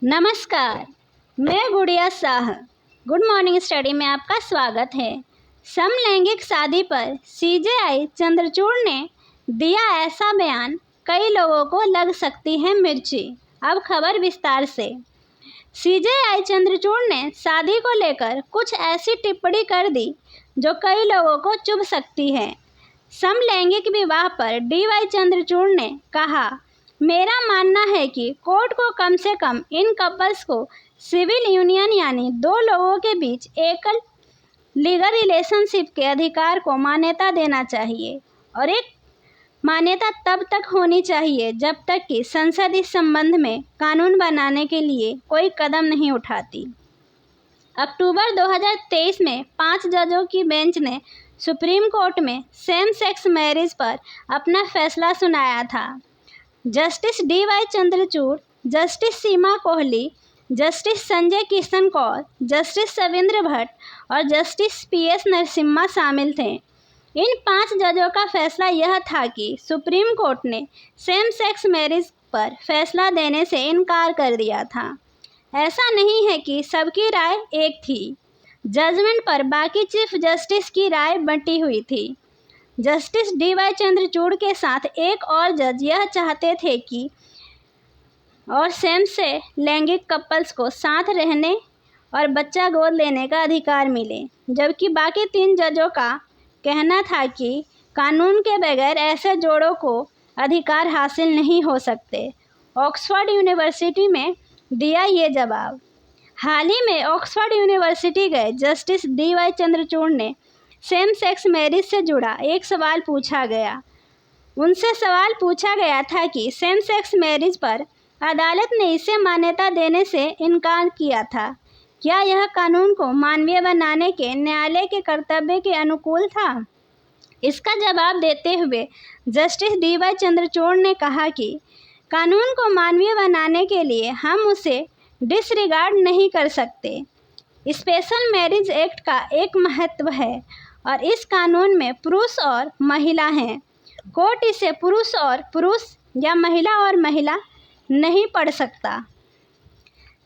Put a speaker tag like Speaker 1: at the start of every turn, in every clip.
Speaker 1: नमस्कार, मैं गुड़िया शाह। गुड मॉर्निंग स्टडी में आपका स्वागत है। समलैंगिक शादी पर सीजेआई चंद्रचूड़ ने दिया ऐसा बयान, कई लोगों को लग सकती है मिर्ची। अब खबर विस्तार से। सीजेआई चंद्रचूड़ ने शादी को लेकर कुछ ऐसी टिप्पणी कर दी जो कई लोगों को चुभ सकती है। समलैंगिक विवाह पर डीवाई चंद्रचूड़ ने कहा, मेरा मानना है कि कोर्ट को कम से कम इन कपल्स को सिविल यूनियन यानी दो लोगों के बीच एकल लीगल रिलेशनशिप के अधिकार को मान्यता देना चाहिए, और एक मान्यता तब तक होनी चाहिए जब तक कि संसद इस संबंध में कानून बनाने के लिए कोई कदम नहीं उठाती। अक्टूबर 2023 में 5 जजों की बेंच ने सुप्रीम कोर्ट में सेम सेक्स मैरिज पर अपना फैसला सुनाया था। जस्टिस डीवाई चंद्रचूड़, जस्टिस सीमा कोहली, जस्टिस संजय किशन कौल, जस्टिस सविंद्र भट्ट और जस्टिस पीएस नरसिम्हा शामिल थे। इन 5 जजों का फैसला यह था कि सुप्रीम कोर्ट ने सेम सेक्स मैरिज पर फैसला देने से इनकार कर दिया था। ऐसा नहीं है कि सबकी राय एक थी। जजमेंट पर बाकी चीफ जस्टिस की राय बंटी हुई थी। जस्टिस डीवाई चंद्रचूड़ के साथ एक और जज यह चाहते थे कि और सेम से लैंगिक कपल्स को साथ रहने और बच्चा गोद लेने का अधिकार मिले, जबकि बाकी 3 जजों का कहना था कि कानून के बगैर ऐसे जोड़ों को अधिकार हासिल नहीं हो सकते। ऑक्सफोर्ड यूनिवर्सिटी में दिया ये जवाब। हाल ही में ऑक्सफोर्ड यूनिवर्सिटी गए जस्टिस डीवाई चंद्रचूड़ ने सेम सेक्स मैरिज से जुड़ा एक सवाल पूछा गया। उनसे सवाल पूछा गया था कि सेम सेक्स मैरिज पर अदालत ने इसे मान्यता देने से इनकार किया था। क्या यह कानून को मानवीय बनाने के न्यायालय के कर्तव्य के अनुकूल था? इसका जवाब देते हुए जस्टिस डीवाई चंद्रचूड़ ने कहा कि कानून को मानवीय बनाने के लिए हम उसे डिसरिगार्ड नहीं कर सकते। स्पेशल मैरिज एक्ट का एक महत्व है और इस कानून में पुरुष और महिला हैं। कोर्ट इसे पुरुष और पुरुष या महिला और महिला नहीं पढ़ सकता।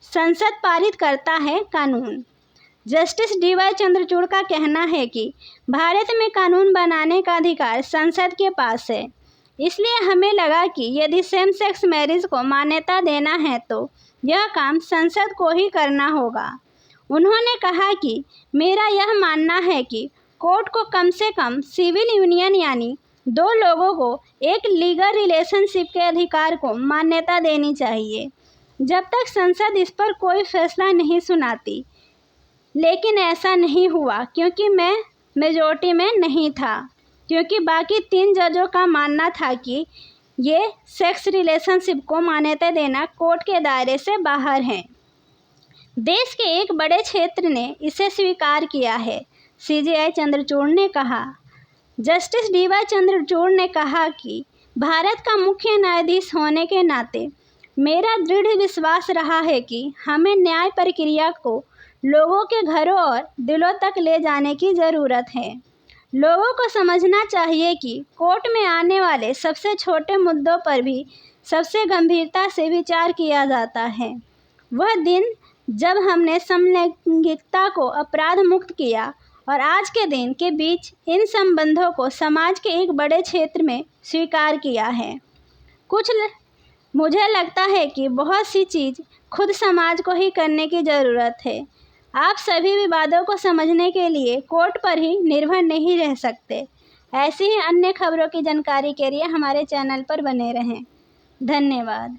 Speaker 1: संसद पारित करता है कानून। जस्टिस डीवाई चंद्रचूड़ का कहना है कि भारत में कानून बनाने का अधिकार संसद के पास है, इसलिए हमें लगा कि यदि सेम सेक्स मैरिज को मान्यता देना है तो यह काम संसद को ही करना होगा। उन्होंने कहा कि मेरा यह मानना है कि कोर्ट को कम से कम सिविल यूनियन यानी 2 लोगों को एक लीगल रिलेशनशिप के अधिकार को मान्यता देनी चाहिए, जब तक संसद इस पर कोई फैसला नहीं सुनाती। लेकिन ऐसा नहीं हुआ क्योंकि मैं मेजॉरिटी में नहीं था, क्योंकि बाकी 3 जजों का मानना था कि ये सेक्स रिलेशनशिप को मान्यता देना कोर्ट के दायरे से बाहर है। देश के एक बड़े क्षेत्र ने इसे स्वीकार किया है, सीजेआई चंद्रचूड़ ने कहा। जस्टिस डीवाई चंद्रचूड़ ने कहा कि भारत का मुख्य न्यायाधीश होने के नाते मेरा दृढ़ विश्वास रहा है कि हमें न्याय प्रक्रिया को लोगों के घरों और दिलों तक ले जाने की ज़रूरत है। लोगों को समझना चाहिए कि कोर्ट में आने वाले सबसे छोटे मुद्दों पर भी सबसे गंभीरता से विचार किया जाता है। वह दिन जब हमने समलैंगिकता को अपराध मुक्त किया और आज के दिन के बीच इन संबंधों को समाज के एक बड़े क्षेत्र में स्वीकार किया है। मुझे लगता है कि बहुत सी चीज़ खुद समाज को ही करने की ज़रूरत है। आप सभी विवादों को समझने के लिए कोर्ट पर ही निर्भर नहीं रह सकते। ऐसी ही अन्य खबरों की जानकारी के लिए हमारे चैनल पर बने रहें। धन्यवाद।